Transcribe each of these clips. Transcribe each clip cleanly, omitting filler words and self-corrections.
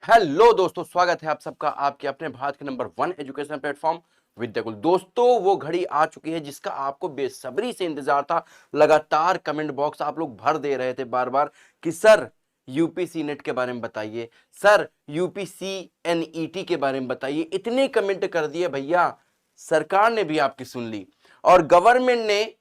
Hello दोस्तों, स्वागत है आप सबका आपके अपने भारत के नंबर 1 एजुकेशन प्लेटफॉर्म विद्याकुल। दोस्तों, वो घड़ी आ चुकी है जिसका आपको बेसब्री से इंतजार था। लगातार कमेंट बॉक्स आप लोग भर दे रहे थे बार बार कि सर यूपीसी नेट के बारे में बताइए, सर यूपीसी एनईटी के बारे में बताइए। इतने कमेंट कर दिए भैया, सरकार ने भी आपकी सुन ली और गवर्नमेंट ने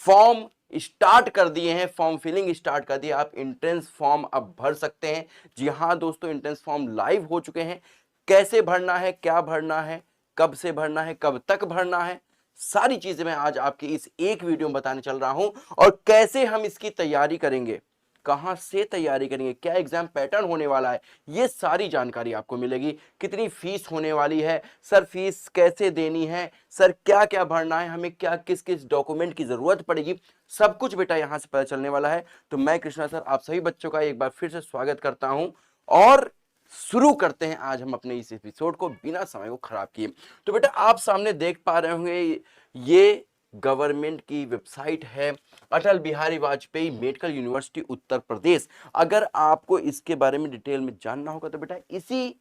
फॉर्म स्टार्ट कर दिए हैं, फॉर्म फिलिंग स्टार्ट कर दिए। आप एंट्रेंस फॉर्म अब भर सकते हैं। जी हां दोस्तों, एंट्रेंस फॉर्म लाइव हो चुके हैं। कैसे भरना है, क्या भरना है, कब से भरना है, कब तक भरना है, सारी चीजें मैं आज आपकी इस एक वीडियो में बताने चल रहा हूं। और कैसे हम इसकी तैयारी करेंगे, कहां से तैयारी करेंगे, क्या एग्जाम पैटर्न होने वाला है, ये सारी जानकारी आपको मिलेगी। कितनी फीस होने वाली है, सर फीस कैसे देनी है, सर क्या क्या भरना है, हमें क्या किस किस डॉक्यूमेंट की जरूरत पड़ेगी, सब कुछ बेटा यहां से पता चलने वाला है। तो मैं कृष्णा सर आप सभी बच्चों का एक बार फिर से स्वागत करता हूं और शुरू करते हैं आज हम अपने इस एपिसोड को बिना समय को खराब किए। तो बेटा आप सामने देख पा रहे होंगे, ये गवर्नमेंट की वेबसाइट है, अटल बिहारी वाजपेयी मेडिकल यूनिवर्सिटी उत्तर प्रदेश। अगर आपको इसके बारे में डिटेल में जानना होगा तो बेटा इसी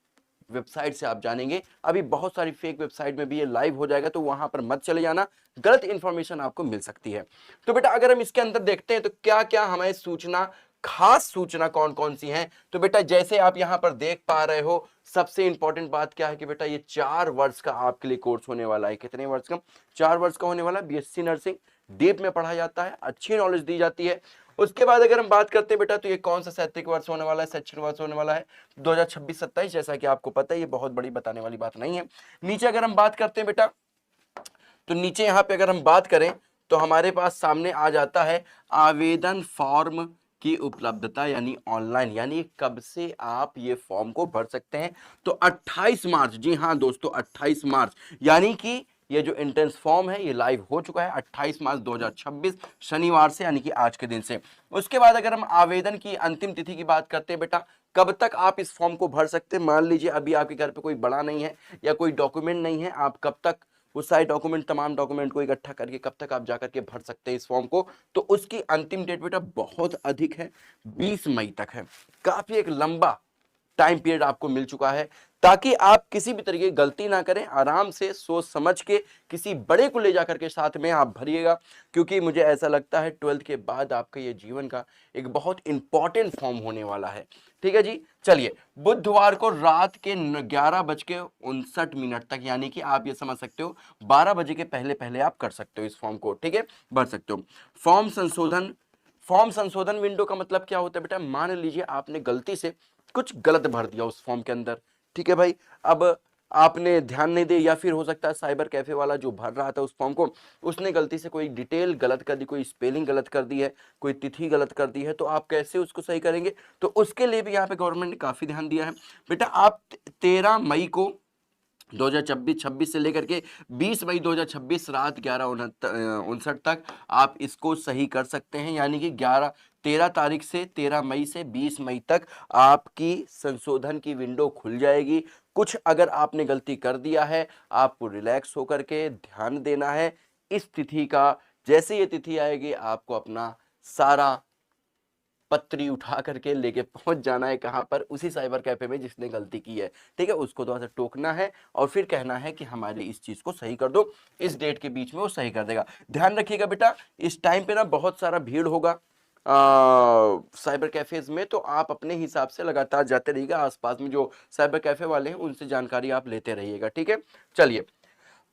वेबसाइट से आप जानेंगे। अभी बहुत सारी फेक वेबसाइट में भी ये लाइव हो जाएगा, तो वहां पर मत चले जाना, गलत इंफॉर्मेशन आपको मिल सकती है। तो बेटा अगर हम इसके अंदर देखते हैं तो क्या क्या हमें सूचना, खास सूचना कौन कौन सी हैं। तो बेटा जैसे आप यहां पर देख पा रहे हो, सबसे इंपॉर्टेंट बात क्या है कि बेटा ये 4 वर्ष का आपके लिए कोर्स होने वाला है। कितने वर्ष का? 4 वर्ष का होने वाला है। बीएससी नर्सिंग डीप में पढ़ा जाता है, अच्छी नॉलेज दी जाती है। उसके बाद अगर हम बात करते हैं बेटा, तो ये कौन सा शैक्षणिक वर्ष होने वाला है, शैक्षणिक वर्ष होने वाला है 2026-27। जैसा कि आपको पता है, ये बहुत बड़ी बताने वाली बात नहीं है। नीचे अगर हम बात करते हैं बेटा, तो नीचे यहाँ पे अगर हम बात करें तो हमारे पास सामने आ जाता है आवेदन फॉर्म की उपलब्धता, यानी ऑनलाइन, यानी कब से आप ये फॉर्म को भर सकते हैं। तो 28 मार्च, जी हाँ दोस्तों 28 मार्च, यानी कि ये जो एंट्रेंस फॉर्म है ये लाइव हो चुका है 28 मार्च 2026 शनिवार से, यानी कि आज के दिन से। उसके बाद अगर हम आवेदन की अंतिम तिथि की बात करते हैं बेटा, कब तक आप इस फॉर्म को भर सकते हैं। मान लीजिए अभी आपके घर पे कोई बड़ा नहीं है या कोई डॉक्यूमेंट नहीं है, आप कब तक वो सारे डॉक्यूमेंट, तमाम डॉक्यूमेंट को इकट्ठा करके कब तक आप जाकर के भर सकते हैं इस फॉर्म को। तो उसकी अंतिम डेट बेटा बहुत अधिक है, 20 मई तक है। काफी एक लंबा टाइम पीरियड आपको मिल चुका है, ताकि आप किसी भी तरीके की गलती ना करें, आराम से सोच समझ के किसी बड़े को ले जाकर के साथ में आप भरिएगा। क्योंकि मुझे ऐसा लगता है 12th के बाद आपका ये जीवन का एक बहुत इंपॉर्टेंट फॉर्म होने वाला है। ठीक है जी, चलिए बुधवार को रात के 11:59 तक, यानी कि आप ये समझ सकते हो 12 बजे के पहले पहले आप कर सकते हो इस फॉर्म को। ठीक है, भर सकते हो। फॉर्म संशोधन, फॉर्म संशोधन विंडो का मतलब क्या होता है बेटा, मान लीजिए आपने गलती से कुछ गलत भर दिया उस फॉर्म के अंदर। ठीक है भाई, अब आपने ध्यान नहीं दिया, या फिर हो सकता है साइबर कैफे वाला जो भर रहा था उस फॉर्म को, उसने गलती से कोई डिटेल गलत कर दी, कोई स्पेलिंग गलत कर दी है, कोई तिथि गलत कर दी है, तो आप कैसे उसको सही करेंगे। तो उसके लिए भी यहाँ पे गवर्नमेंट ने काफी ध्यान दिया है बेटा। आप 13 मई को 2026 से लेकर के 20 मई 2026 रात 11:59 तक आप इसको सही कर सकते हैं। यानी कि 13 तारीख से 13 मई से 20 मई तक आपकी संशोधन की विंडो खुल जाएगी। कुछ अगर आपने गलती कर दिया है, आपको रिलैक्स होकर के ध्यान देना है इस तिथि का। जैसे ये तिथि आएगी आपको अपना सारा पत्री उठा करके लेके पहुंच जाना है, कहां पर, उसी साइबर कैफे में जिसने गलती की है। ठीक है, उसको थोड़ा सा टोकना है और फिर कहना है कि हमारे इस चीज को सही कर दो, इस डेट के बीच में वो सही कर देगा। ध्यान रखिएगा बेटा, इस टाइम पे ना बहुत सारा भीड़ होगा साइबर कैफेज में, तो आप अपने हिसाब से लगातार जाते रहिएगा। आसपास में जो साइबर कैफे वाले हैं उनसे जानकारी आप लेते रहिएगा। ठीक है, चलिए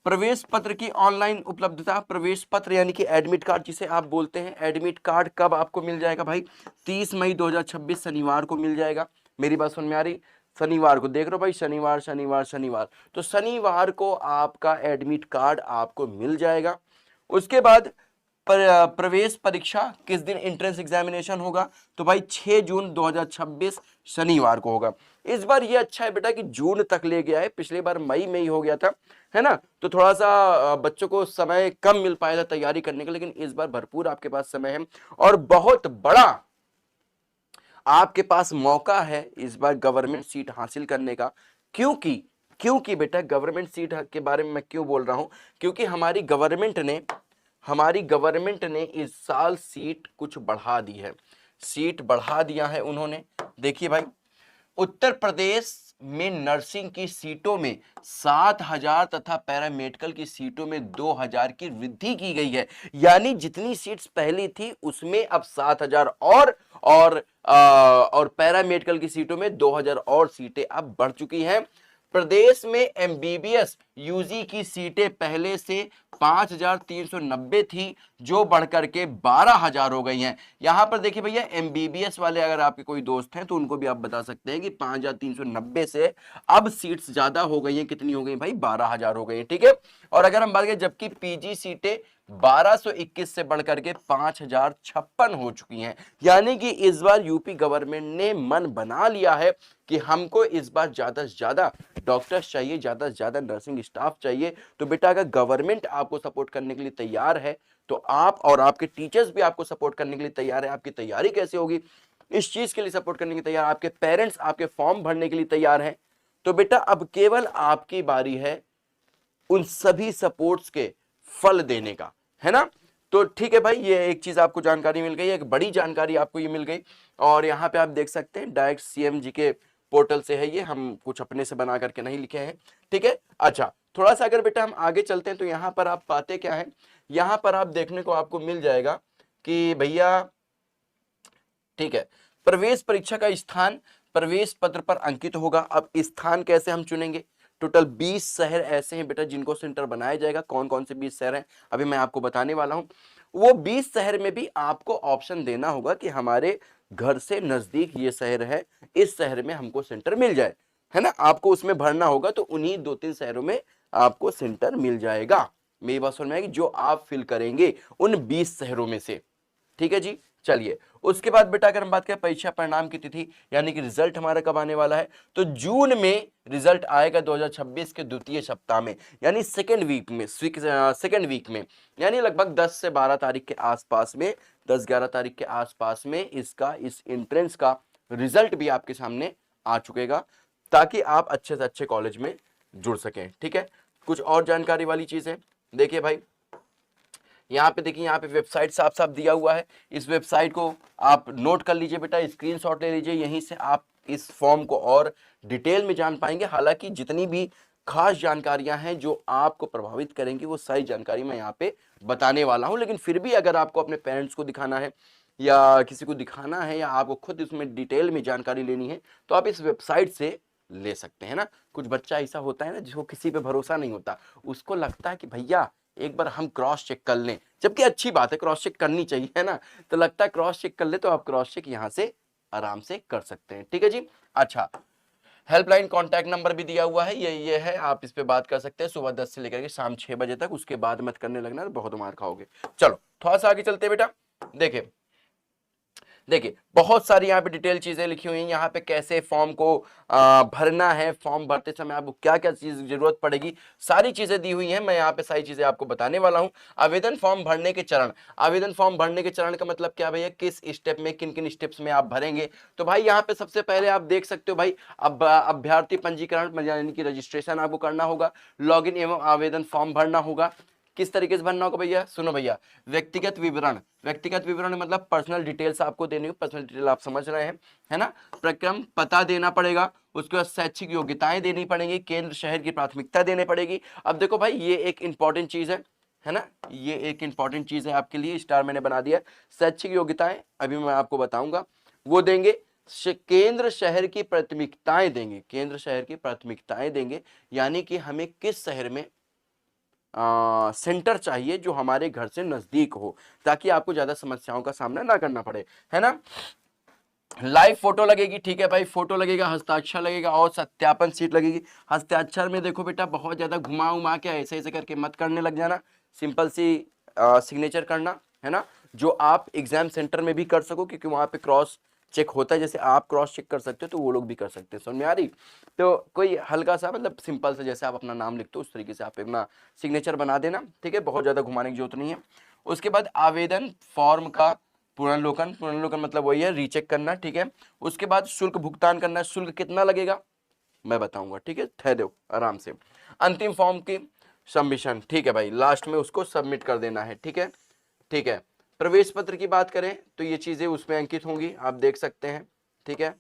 प्रवेश पत्र की ऑनलाइन उपलब्धता। प्रवेश पत्र यानी कि एडमिट कार्ड जिसे आप बोलते हैं, एडमिट कार्ड कब आपको मिल जाएगा भाई, 30 मई 2026 शनिवार को मिल जाएगा। मेरी बात समझ में आ रही? शनिवार को देख रहे हो भाई, शनिवार शनिवार शनिवार, तो शनिवार को आपका एडमिट कार्ड आपको मिल जाएगा। उसके बाद प्रवेश परीक्षा किस दिन एंट्रेंस एग्जामिनेशन होगा, तो भाई 6 जून 2026 शनिवार को होगा। इस बार ये अच्छा है बेटा कि जून तक ले गया है, पिछली बार मई में ही हो गया था, है ना, तो थोड़ा सा बच्चों को समय कम मिल पाया था तैयारी करने का, लेकिन इस बार भरपूर आपके पास समय है और बहुत बड़ा आपके पास मौका है इस बार गवर्नमेंट सीट हासिल करने का। क्योंकि क्योंकि बेटा गवर्नमेंट सीट के बारे में मैं क्यों बोल रहा हूं, क्योंकि हमारी गवर्नमेंट ने इस साल सीट कुछ बढ़ा दी है, सीट बढ़ा दिया है उन्होंने। देखिए भाई, उत्तर प्रदेश में नर्सिंग की सीटों में 7,000 तथा पैरामेडिकल की सीटों में 2,000 की वृद्धि की गई है। यानी जितनी सीट्स पहली थी उसमें अब 7,000 और पैरामेडिकल की सीटों में 2,000 और सीटें अब बढ़ चुकी हैं। प्रदेश में एमबीबीएस यूजी की सीटें पहले से 5,390 थी, जो बढ़कर के 12,000 हो गई हैं। यहां पर देखिए भैया, एमबीबीएस वाले अगर आपके कोई दोस्त हैं तो उनको भी आप बता सकते हैं कि 5,390 से अब सीट्स ज्यादा हो गई हैं। कितनी हो गई भाई? 12,000 हो गई हैं। ठीक है। और अगर हम बात करें, जबकि पीजी सीटें 1221 से बढ़कर के 5,056 हो चुकी हैं। यानी कि इस बार यूपी गवर्नमेंट ने मन बना लिया है कि हमको इस बार ज्यादा से ज्यादा डॉक्टर्स चाहिए, ज्यादा से ज्यादा नर्सिंग स्टाफ चाहिए। तो बेटा, अगर गवर्नमेंट आपको सपोर्ट करने के लिए तैयार है तो आप और आपके टीचर्स भी आपको सपोर्ट करने के लिए तैयार है। आपकी तैयारी कैसे होगी? इस चीज के लिए सपोर्ट करने के लिए तैयार, आपके पेरेंट्स आपके फॉर्म भरने के लिए तैयार हैं। तो बेटा, अब केवल आपकी बारी है उन सभी सपोर्ट्स के फल देने का, है ना। तो ठीक है भाई, ये एक चीज आपको जानकारी मिल गई, एक बड़ी जानकारी आपको ये मिल गई। और यहाँ पे आप देख सकते हैं डायरेक्ट सीएम जी के पोर्टल से है ये, हम कुछ अपने से बना करके नहीं लिखे हैं। ठीक है। अच्छा, थोड़ा सा अगर बेटा हम आगे चलते हैं तो यहाँ पर आप पाते क्या है, यहाँ पर आप देखने को आपको मिल जाएगा कि भैया, ठीक है, प्रवेश परीक्षा का स्थान प्रवेश पत्र पर अंकित होगा। अब स्थान कैसे हम चुनेंगे? टोटल 20 शहर ऐसे हैं बेटा जिनको सेंटर बनाया जाएगा। कौन कौन से 20 शहर हैं अभी मैं आपको बताने वाला हूं। वो 20 शहर में भी आपको ऑप्शन देना होगा कि हमारे घर से नजदीक ये शहर है, इस शहर में हमको सेंटर मिल जाए, है ना। आपको उसमें भरना होगा, तो उन्हीं 2-3 शहरों में आपको सेंटर मिल जाएगा। मेरी बात समझ में आएगी? जो आप फिल करेंगे उन 20 शहरों में से। ठीक है जी। चलिए, उसके बाद बेटा अगर हम बात करें परीक्षा परिणाम की तिथि, यानी कि रिजल्ट हमारा कब आने वाला है, तो जून में रिजल्ट आएगा 2026 के द्वितीय सप्ताह में, यानी सेकेंड वीक में, यानी लगभग 10 से 12 तारीख के आसपास में, 10-11 तारीख के आसपास में इसका, इस एंट्रेंस का रिजल्ट भी आपके सामने आ चुकेगा, ताकि आप अच्छे से अच्छे कॉलेज में जुड़ सकें। ठीक है। कुछ और जानकारी वाली चीजें देखिए भाई, यहाँ पे देखिए, यहाँ पे वेबसाइट साफ साफ दिया हुआ है। इस वेबसाइट को आप नोट कर लीजिए बेटा, स्क्रीनशॉट ले लीजिए, यहीं से आप इस फॉर्म को और डिटेल में जान पाएंगे। हालांकि जितनी भी खास जानकारियां हैं जो आपको प्रभावित करेंगी, वो सारी जानकारी मैं यहाँ पे बताने वाला हूँ। लेकिन फिर भी अगर आपको अपने पेरेंट्स को दिखाना है या किसी को दिखाना है या आपको खुद इसमें डिटेल में जानकारी लेनी है, तो आप इस वेबसाइट से ले सकते हैं ना। कुछ बच्चा ऐसा होता है ना जिसको किसी पे भरोसा नहीं होता, उसको लगता है कि भैया एक बार हम क्रॉस चेक कर लें, जबकि अच्छी बात है, क्रॉस चेक करनी चाहिए, है ना। तो लगता है क्रॉस चेक कर ले, तो आप क्रॉस चेक यहां से आराम से कर सकते हैं। ठीक है जी। अच्छा, हेल्पलाइन कॉन्टैक्ट नंबर भी दिया हुआ है, ये है, आप इस पे बात कर सकते हैं सुबह 10 से लेकर के शाम 6 बजे तक। उसके बाद मत करने लगना, बहुत मार खाओगे। चलो थोड़ा सा आगे चलते हैं बेटा। देखिए बहुत सारी यहाँ पे डिटेल चीजें लिखी हुई हैं। यहाँ पे कैसे फॉर्म को भरना है, फॉर्म भरते समय आपको क्या क्या चीज जरूरत पड़ेगी, सारी चीजें दी हुई हैं। मैं यहाँ पे सारी चीजें आपको बताने वाला हूँ। आवेदन फॉर्म भरने के चरण, आवेदन फॉर्म भरने के चरण का मतलब क्या भैया, किस स्टेप में, किन किन स्टेप्स में आप भरेंगे। तो भाई यहाँ पे सबसे पहले आप देख सकते हो भाई, अब अभ्यर्थी पंजीकरण यानी कि रजिस्ट्रेशन आपको करना होगा, लॉगिन एवं आवेदन फॉर्म भरना होगा। किस तरीके से भरना होगा भैया, सुनो भैया, व्यक्तिगत विवरण, व्यक्तिगत विवरण मतलब पर्सनल डिटेल्स आपको देनी हो, पर्सनल डिटेल आप समझ रहे हैं, है ना। प्रक्रम पता देना पड़ेगा, उसके बाद शैक्षिक योग्यताएं देनी पड़ेंगी, केंद्र शहर की प्राथमिकता देनी पड़ेगी। अब देखो भाई, ये एक इंपॉर्टेंट चीज है ना, ये एक इंपॉर्टेंट चीज है आपके लिए, स्टार मैंने बना दिया। शैक्षिक योग्यताएं अभी मैं आपको बताऊंगा, वो देंगे। केंद्र शहर की प्राथमिकताएं देंगे, केंद्र शहर की प्राथमिकताएं देंगे, यानी कि हमें किस शहर में सेंटर चाहिए जो हमारे घर से नजदीक हो, ताकि आपको ज्यादा समस्याओं का सामना ना करना पड़े, है ना। लाइव फोटो लगेगी, ठीक है भाई, फोटो लगेगा, हस्ताक्षर लगेगा और सत्यापन सीट लगेगी। हस्ताक्षर में देखो बेटा, बहुत ज्यादा घुमा उमा के ऐसे ऐसे करके मत करने लग जाना, सिंपल सी सिग्नेचर करना, है ना, जो आप एग्जाम सेंटर में भी कर सको, क्योंकि वहां पे क्रॉस चेक होता है, जैसे आप क्रॉस चेक कर सकते हो तो वो लोग भी कर सकते हैं। समझ में आ रही? तो कोई हल्का सा मतलब सिंपल से, जैसे आप अपना नाम लिखते हो उस तरीके से आप अपना सिग्नेचर बना देना, ठीक है, बहुत ज्यादा घुमाने की जरूरत नहीं है। उसके बाद आवेदन फॉर्म का पुनर्लोकन, पुनर्लोकन मतलब वही है, रीचेक करना, ठीक है। उसके बाद शुल्क भुगतान करना, शुल्क कितना लगेगा मैं बताऊंगा, ठीक है, ठहर दो आराम से। अंतिम फॉर्म की सबमिशन, ठीक है भाई, लास्ट में उसको सबमिट कर देना है, ठीक है, ठीक है। प्रवेश पत्र की बात करें तो ये चीजें उसमें अंकित होंगी, आप देख सकते हैं, ठीक है।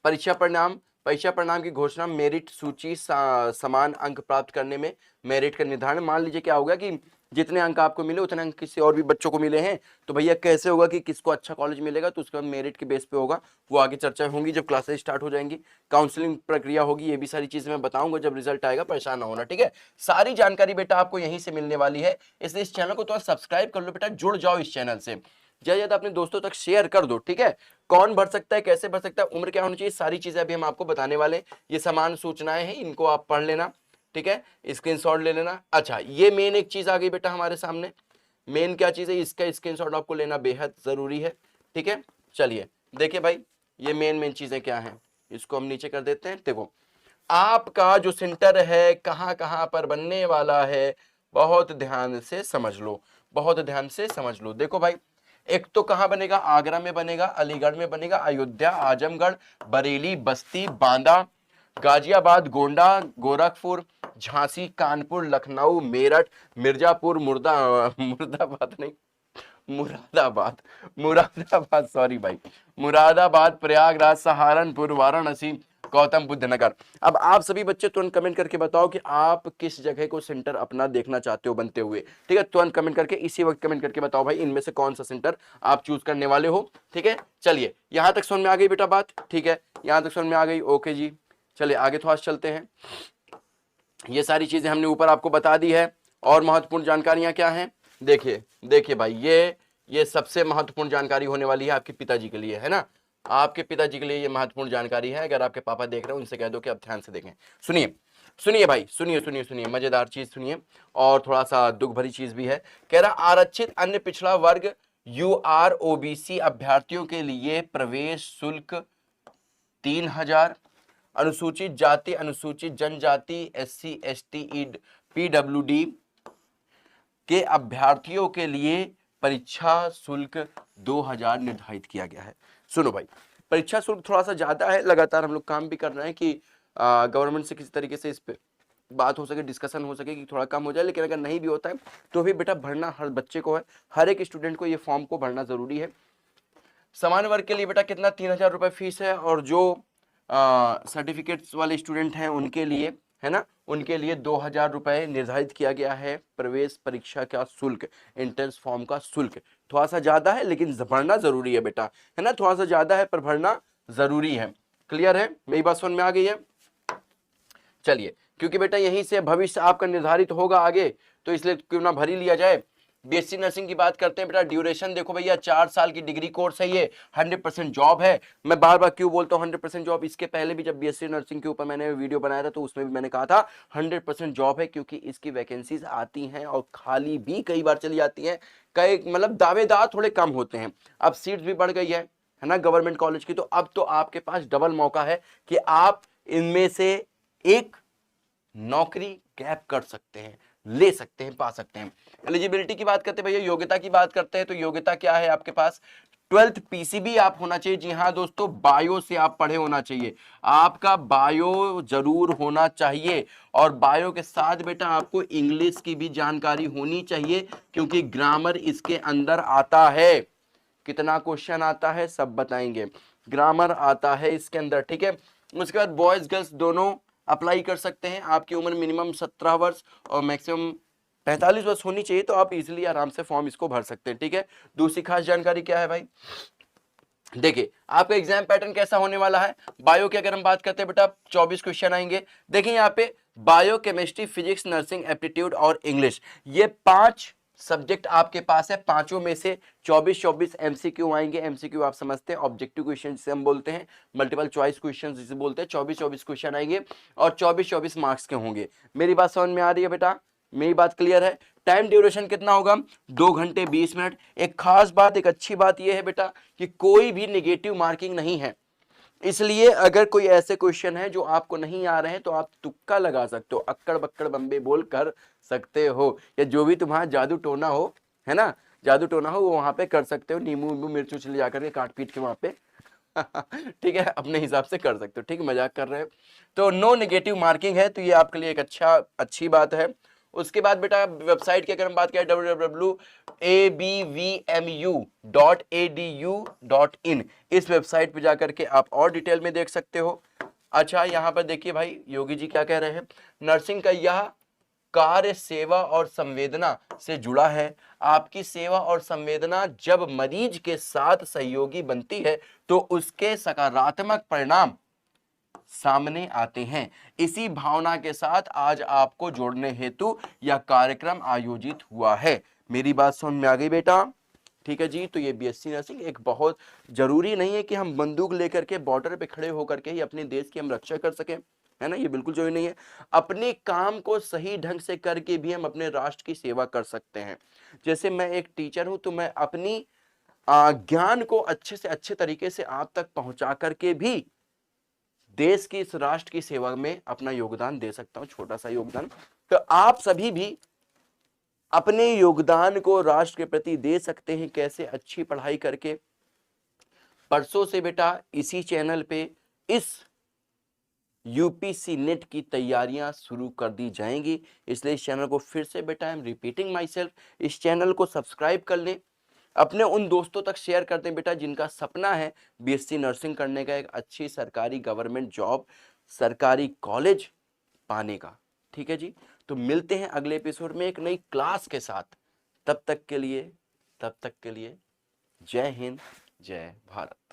परीक्षा परिणाम की घोषणा, मेरिट सूची, समान अंक प्राप्त करने में मेरिट का निर्धारण। मान लीजिए क्या होगा कि जितने अंक आपको मिले उतने अंक किसी और भी बच्चों को मिले हैं, तो भैया कैसे होगा कि किसको अच्छा कॉलेज मिलेगा, तो उसके बाद मेरिट के बेस पे होगा। वो आगे चर्चा होंगी जब क्लासेस स्टार्ट हो जाएंगी, काउंसलिंग प्रक्रिया होगी, ये भी सारी चीजें मैं बताऊंगा जब रिजल्ट आएगा, परेशान ना होना, ठीक है। सारी जानकारी बेटा आपको यहीं से मिलने वाली है, इसलिए इस चैनल को तो सब्सक्राइब कर लो बेटा, जुड़ जाओ इस चैनल से, ज्यादा अपने दोस्तों तक शेयर कर दो, ठीक है। कौन भर सकता है, कैसे भर सकता है, उम्र क्या होनी चाहिए, सारी चीजें अभी हम आपको बताने वाले। ये समान सूचनाएं हैं, इनको आप पढ़ लेना, ठीक है, स्क्रीनशॉट ले लेना। अच्छा, ये मेन एक चीज आ गई बेटा हमारे सामने, मेन क्या चीज है, इसका स्क्रीनशॉट आपको लेना बेहद जरूरी है, ठीक है। चलिए देखिए भाई, ये मेन चीजें क्या हैं, इसको हम नीचे कर देते हैं। देखो आपका जो सेंटर है कहां कहां पर बनने वाला है, बहुत ध्यान से समझ लो, बहुत ध्यान से समझ लो। देखो भाई, एक तो कहां बनेगा, आगरा में बनेगा, अलीगढ़ में बनेगा, अयोध्या, आजमगढ़, बरेली, बस्ती, बांदा, गाजियाबाद, गोंडा, गोरखपुर, झांसी, कानपुर, लखनऊ, मेरठ, मिर्जापुर, मुर्दाबाद नहीं, मुरादाबाद, मुरादाबाद, सॉरी भाई, मुरादाबाद, प्रयागराज, सहारनपुर, वाराणसी, गौतम बुद्ध नगर। अब आप सभी बच्चे तुरंत कमेंट करके बताओ कि आप किस जगह को सेंटर अपना देखना चाहते हो बनते हुए, ठीक है। तुरंत कमेंट करके, इसी वक्त कमेंट करके बताओ भाई इनमें से कौन सा सेंटर आप चूज करने वाले हो, ठीक है। चलिए यहां तक समझ में आ गई बेटा बात, ठीक है, यहां तक समझ में आ गई, ओके जी। चलिए आगे थोड़ा चलते हैं, ये सारी चीजें हमने ऊपर आपको बता दी है, और महत्वपूर्ण जानकारियां क्या हैं, देखिए देखिए भाई, ये सबसे महत्वपूर्ण जानकारी होने वाली है आपके पिताजी के लिए, है ना, आपके पिताजी के लिए ये महत्वपूर्ण जानकारी है। अगर आपके पापा देख रहे हैं उनसे कह दो कि आप ध्यान से देखें। सुनिए सुनिए भाई, सुनिए सुनिए सुनिए, मजेदार चीज सुनिए, और थोड़ा सा दुख भरी चीज भी है। कह रहा आरक्षित अन्य पिछड़ा वर्ग यूआर ओबीसी अभ्यर्थियों के लिए प्रवेश शुल्क 3000, अनुसूचित जाति, अनुसूचित जनजाति, एससी एसटी पीडब्ल्यूडी के अभ्यर्थियों के लिए परीक्षा शुल्क 2000 निर्धारित किया गया है। सुनो भाई, परीक्षा शुल्क थोड़ा सा ज्यादा है, लगातार हम लोग काम भी कर रहे हैं कि गवर्नमेंट से किसी तरीके से इस पे बात हो सके, डिस्कशन हो सके कि थोड़ा कम हो जाए, लेकिन अगर नहीं भी होता है तो भी बेटा भरना हर बच्चे को है, हर एक स्टूडेंट को ये फॉर्म को भरना जरूरी है। सामान्य वर्ग के लिए बेटा कितना, 3000 रुपए फीस है, और जो सर्टिफिकेट्स वाले स्टूडेंट हैं उनके लिए, है ना, उनके लिए 2000 रुपए निर्धारित किया गया है प्रवेश परीक्षा का शुल्क, एंट्रेंस फॉर्म का शुल्क। थोड़ा सा ज्यादा है लेकिन भरना जरूरी है बेटा, है ना, थोड़ा सा ज्यादा है पर भरना जरूरी है। क्लियर है, मेरी बात समझ में आ गई है। चलिए, क्योंकि बेटा यहीं से भविष्य आपका निर्धारित होगा आगे, तो इसलिए क्यों ना भर ही लिया जाए। बीएससी नर्सिंग की बात करते हैं बेटा, ड्यूरेशन देखो भैया, 4 साल की डिग्री कोर्स है ये, 100% जॉब है। मैं बार बार क्यों बोलता हूँ 100% जॉब, इसके पहले भी जब बीएससी नर्सिंग के ऊपर मैंने वीडियो बनाया था तो उसमें भी मैंने कहा था 100% जॉब है, क्योंकि इसकी वैकेंसीज आती हैं और खाली भी कई बार चली जाती हैं, कई मतलब दावेदार थोड़े कम होते हैं। अब सीट्स भी बढ़ गई है ना गवर्नमेंट कॉलेज की, तो अब तो आपके पास डबल मौका है कि आप इनमें से एक नौकरी गैप कर सकते हैं, ले सकते हैं, पा सकते हैं। एलिजिबिलिटी की बात करते हैं भैया, योग्यता की बात करते हैं, तो योग्यता क्या है आपके पास, 12th पीसीबी आप होना चाहिए। जी हाँ दोस्तों, बायो से आप पढ़े होना चाहिए, आपका बायो जरूर होना चाहिए, और बायो के साथ बेटा आपको इंग्लिश की भी जानकारी होनी चाहिए, क्योंकि ग्रामर इसके अंदर आता है। कितना क्वेश्चन आता है सब बताएंगे, ग्रामर आता है इसके अंदर, ठीक है। उसके बाद बॉयज गर्ल्स दोनों अप्लाई कर सकते हैं, आपकी उम्र मिनिमम 17 वर्ष और मैक्सिमम 45 वर्ष होनी चाहिए, तो आप इजीली आराम से फॉर्म इसको भर सकते हैं, ठीक है। दूसरी खास जानकारी क्या है भाई, देखिए आपका एग्जाम पैटर्न कैसा होने वाला है। बायो की अगर हम बात करते हैं बेटा, 24 क्वेश्चन आएंगे। देखिए यहाँ पे bio, chemistry, physics, nursing, aptitude और इंग्लिश, ये 5 सब्जेक्ट आपके पास है। पांचों में से 24 एमसीक्यू आएंगे। एमसीक्यू आप समझते हैं, ऑब्जेक्टिव क्वेश्चन जिसे हम बोलते हैं, मल्टीपल चॉइस क्वेश्चन जिसे बोलते हैं। 24 क्वेश्चन आएंगे और 24 मार्क्स के होंगे। मेरी बात समझ में आ रही है बेटा, मेरी बात क्लियर है। टाइम ड्यूरेशन कितना होगा, 2 घंटे 20 मिनट। एक खास बात, एक अच्छी बात यह है बेटा कि कोई भी नेगेटिव मार्किंग नहीं है, इसलिए अगर कोई ऐसे क्वेश्चन है जो आपको नहीं आ रहे हैं तो आप तुक्का लगा सकते हो, अक्कड़ बक्कड़ बम्बे बोल कर सकते हो, या जो भी तुम्हारा जादू टोना हो, है ना, जादू टोना हो वो वहां पे कर सकते हो, नींबू वींबू मिर्च उर्च ले जाकर के काट पीट के वहां पे ठीक है, अपने हिसाब से कर सकते हो, ठीक, मजाक कर रहे हो। तो नो नेगेटिव मार्किंग है, तो ये आपके लिए एक अच्छी बात है। उसके बाद बेटा वेबसाइट की अगर हम बात करें www.abvmu.edu.in, इस वेबसाइट पे जाकर के आप और डिटेल में देख सकते हो। अच्छा यहां पर देखिए भाई योगी जी क्या कह रहे हैं, नर्सिंग का यह कार्य सेवा और संवेदना से जुड़ा है। आपकी सेवा और संवेदना जब मरीज के साथ सहयोगी बनती है तो उसके सकारात्मक परिणाम सामने आते हैं। इसी भावना के साथ आज आपको जोड़ने हेतु यह कार्यक्रम आयोजित हुआ है। मेरी बात समझ में आ गई बेटा? ठीक है जी। तो ये बीएससी नर्सिंग एक बहुत जरूरी नहीं है कि हम बंदूक लेकर के बॉर्डर पे खड़े होकर के ही अपने देश की हम रक्षा कर सकें, है ना, ये बिल्कुल जरूरी नहीं है। अपने काम को सही ढंग से करके भी हम अपने राष्ट्र की सेवा कर सकते हैं। जैसे मैं एक टीचर हूं तो मैं अपनी ज्ञान को अच्छे से अच्छे तरीके से आप तक पहुंचा करके भी देश की, इस राष्ट्र की सेवा में अपना योगदान दे सकता हूं, छोटा सा योगदान। तो आप सभी भी अपने योगदान को राष्ट्र के प्रति दे सकते हैं। कैसे? अच्छी पढ़ाई करके। परसों से बेटा इसी चैनल पे इस यूपीसी नेट की तैयारियां शुरू कर दी जाएंगी, इसलिए इस चैनल को फिर से बेटा, I am repeating my self, इस चैनल को सब्सक्राइब कर लें, अपने उन दोस्तों तक शेयर कर दें बेटा जिनका सपना है बीएससी नर्सिंग करने का, एक अच्छी सरकारी गवर्नमेंट जॉब, सरकारी कॉलेज पाने का। ठीक है जी। तो मिलते हैं अगले एपिसोड में एक नई क्लास के साथ। तब तक के लिए जय हिंद, जय भारत।